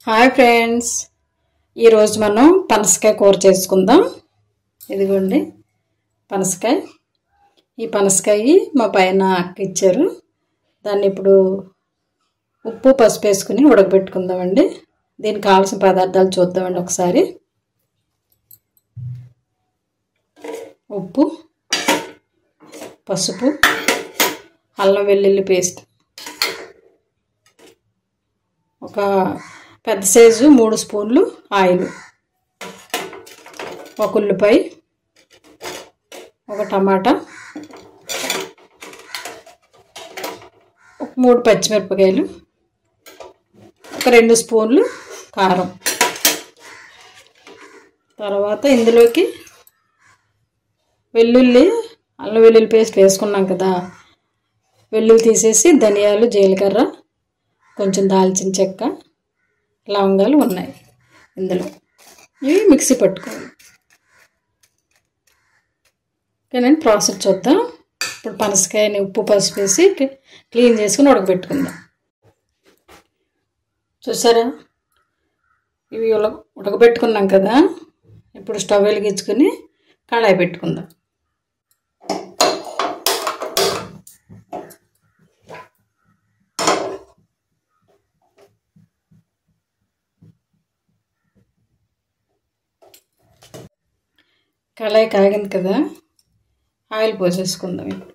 Hi friends, ఈరోజు మనం పనసకాయ కూర చేసుకుందాం. ఇదిగోండి పనసకాయ. ఈ పనసకాయ మా పైన అక్క ఇచ్చారు. దాన్ని ఇప్పుడు ఉప్పు పసుపు వేసుకుని ఉడకబెట్టుకుందామండి. దీనికి కావాల్సిన పదార్థాలు చూద్దామండి ఒకసారి. ఉప్పు, పసుపు, అల్లం వెల్లుల్లి పేస్ట్, ఒక పెద్ద సైజు 3 స్పూన్లు ఆయిల్, ఒక ఉల్లిపాయ, ఒక టమాటా, ఒక 3 పచ్చిమిరపకాయలు, ఒక 2 స్పూన్లు కారం. తర్వాత ఇందులోకి అల్లం వెల్లుల్లి పేస్ట్ వేసుకున్నాం కదా, వెల్లుల్లి తీసేసి ధనియాలు, జీలకర్ర, కొంచెం దాల్చిన చెక్క, లవంగాలు ఉన్నాయి ఇందులో. ఇవి మిక్సీ పట్టుకోవాలి. ఓకేనండి, ప్రాసెస్ చూద్దాం. ఇప్పుడు పనసకాయని ఉప్పు పసుపు వేసి క్లీన్ చేసుకుని ఉడకబెట్టుకుందాం. చూసారా, ఇవి ఉడకబెట్టుకున్నాం కదా. ఇప్పుడు స్టవ్ వెలిగించుకొని కళాయి పెట్టుకుందాం. కళాయి కాగింది కదా, ఆయిల్ పోసేసుకుందాం. ఇప్పుడు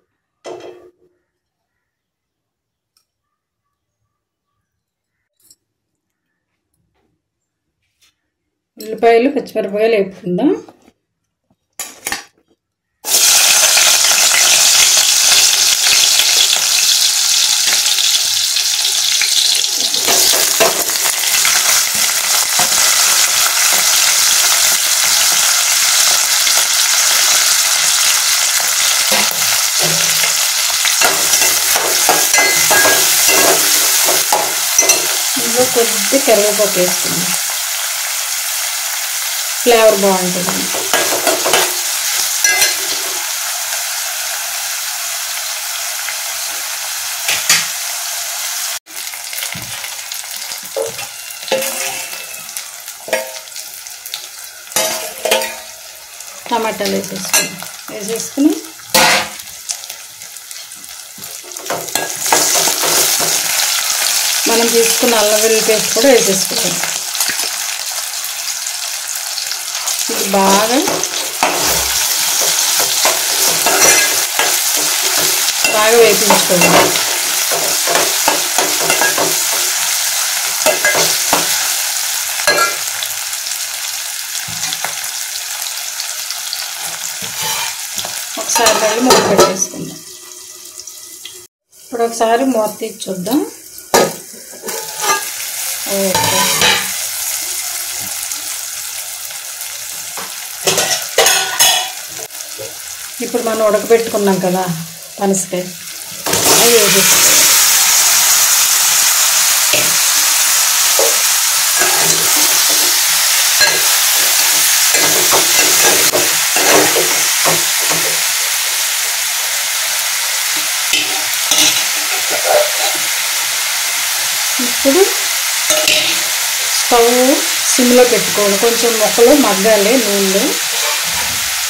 ఉల్లిపాయలు, పచ్చిమిరపకాయలు వేపుకుందాం. ఇందులో కొద్ది కరివేపాకు వేసుకుందాం, ఫ్లేవర్ బాగుంటుంది. టమాటాలు వేసేసుకుని మనం తీసుకున్న అల్లం వెల్లుల్లి పేస్ట్ కూడా వేసేసుకుంటాం. ఇది బాగా వేపించుకోవాలి. ఒకసారి మళ్ళీ మూత పెట్టేసుకుందాం. ఇప్పుడు ఒకసారి మూత తీసి చూద్దాం. ఓకే, ఇప్పుడు మనం ఉడకబెట్టుకున్నాం కదా పనసకాయ, అది వేసేస్తాం. ఇప్పుడు స్టవ్ సిమ్లో పెట్టుకోవాలి. కొంచెం మొక్కలు మగ్గాలి నూనెలో.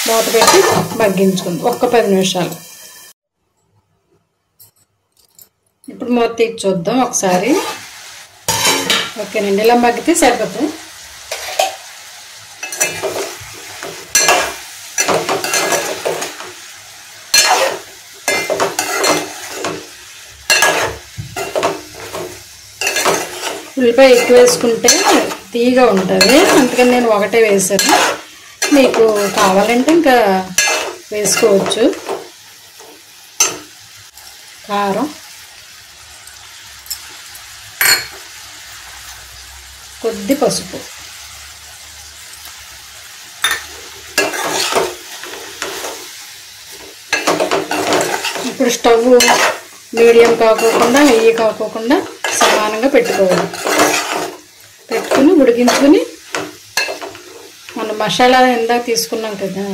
మూత పెట్టి మగ్గించుకుందాం ఒక 10 నిమిషాలు. ఇప్పుడు మూత తీసి చూద్దాం ఒకసారి. ఓకేనండి, ఇలా మగ్గితే సరిపోతుంది. ఉల్లిపాయ ఎక్కువ వేసుకుంటే తీయగా ఉంటుంది, అందుకని నేను ఒకటే వేసాను. మీకు కావాలంటే ఇంకా వేసుకోవచ్చు. కారం, కొద్ది పసుపు, ఇప్పుడు స్టవ్ మీడియం కాకోకుండా హై కాకోకుండా సమానంగా పెట్టుకోవాలి. పెట్టుకుని ఉడికించుకుని మనం మసాలా ఇందాక తీసుకున్నాం కదా,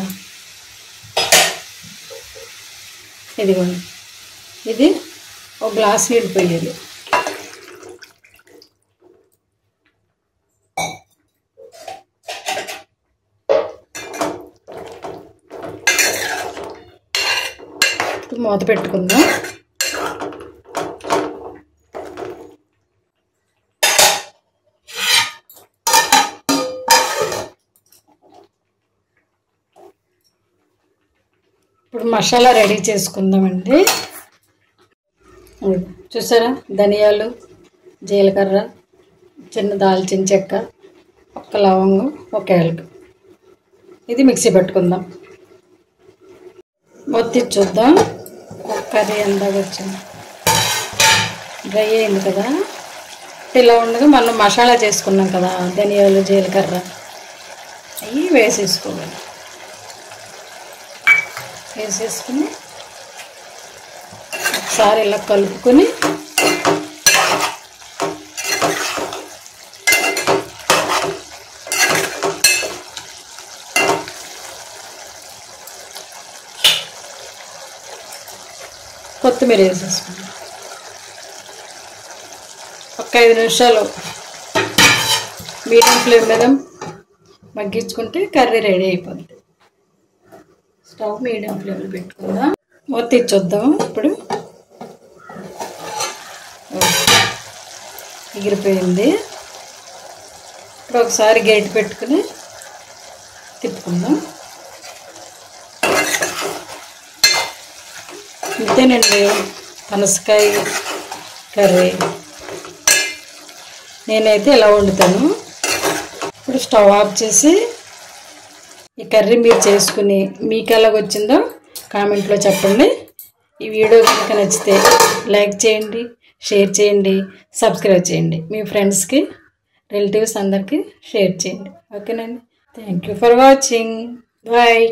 ఇదిగోండి, ఇది ఒక గ్లాస్ నీళ్ళు పోయాలి. మూత పెట్టుకుందాం. ఇప్పుడు మసాలా రెడీ చేసుకుందామండి. చూసారా, ధనియాలు, జీలకర్ర, చిన్న దాల్చిన చెక్క, ఒక్క లవంగం, ఒక యాలక. ఇది మిక్సీ పట్టుకుందాం. మొత్తి చూద్దాం కర్రీ ఎందాక వచ్చింది. డ్రై అయింది కదా. ఇలా ఉండగా మనం మసాలా చేసుకున్నాం కదా, ధనియాలు, జీలకర్ర అవి వేసేసుకోవాలి. వేసేసుకుని ఒకసారి ఇలా కలుపుకొని కొత్తిమీర వేసేసుకుంటాం. ఒక 5 నిమిషాలు మీడియం ఫ్లేమ్ మీద మగ్గించుకుంటే కర్రీ రెడీ అయిపోద్ది. స్టవ్ మీడియం ఫ్లేమ్లో పెట్టుకుందాం. మూత ఇచ్చొద్దాం. ఇప్పుడు ఎగిరిపోయింది. ఇప్పుడు ఒకసారి గరిటె పెట్టుకుని తిప్పుకుందాం. ఇంతేనండి పనసకాయ కర్రీ. నేనైతే ఇలా వండుతాను. ఇప్పుడు స్టవ్ ఆఫ్ చేసి ఈ కర్రీ మీరు చేసుకుని మీకు ఎలాగొచ్చిందో కామెంట్లో చెప్పండి. ఈ వీడియో కనుక నచ్చితే లైక్ చేయండి, షేర్ చేయండి, సబ్స్క్రైబ్ చేయండి. మీ ఫ్రెండ్స్కి, రిలేటివ్స్ అందరికీ షేర్ చేయండి. ఓకేనండి. Thank you for watching. Bye.